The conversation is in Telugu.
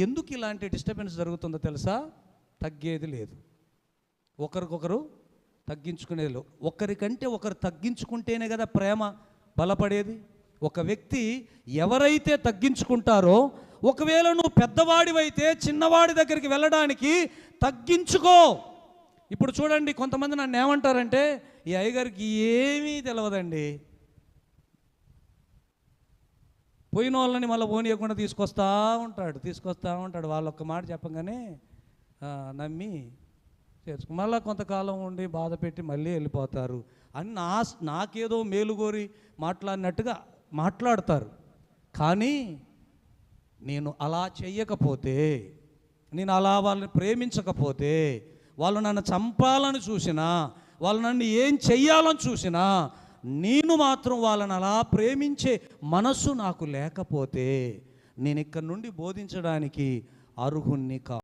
ఎందుకు ఇలాంటి డిస్టర్బెన్స్ జరుగుతుందో తెలుసా? తగ్గేది లేదు, ఒకరికొకరు తగ్గించుకునేది లేదు. ఒకరికంటే ఒకరు తగ్గించుకుంటేనే కదా ప్రేమ బలపడేది. ఒక వ్యక్తి ఎవరైతే తగ్గించుకుంటారో, ఒకవేళ నువ్వు పెద్దవాడివైతే చిన్నవాడి దగ్గరికి వెళ్ళడానికి తగ్గించుకో. ఇప్పుడు చూడండి, కొంతమంది నన్ను ఏమంటారంటే, ఈ అయ్యగారికి ఏమీ తెలియదండి, పోయిన వాళ్ళని మళ్ళీ పోనీయకుండా తీసుకొస్తూ ఉంటాడు. వాళ్ళు ఒక్క మాట చెప్పగానే నమ్మి చేసుకో, మళ్ళీ కొంతకాలం ఉండి బాధ పెట్టి మళ్ళీ వెళ్ళిపోతారు అని నాకేదో మేలుగోరి మాట్లాడినట్టుగా మాట్లాడతారు. కానీ నేను అలా చెయ్యకపోతే, నేను అలా వాళ్ళని ప్రేమించకపోతే, వాళ్ళు నన్ను చంపాలని చూసినా, వాళ్ళు నన్ను ఏం చెయ్యాలని చూసినా, నేను మాత్రం వాళ్ళని అలా ప్రేమించే మనసు నాకు లేకపోతే, నేను ఇక్కడ నుండి బోధించడానికి అర్హుణ్ణి కాదు.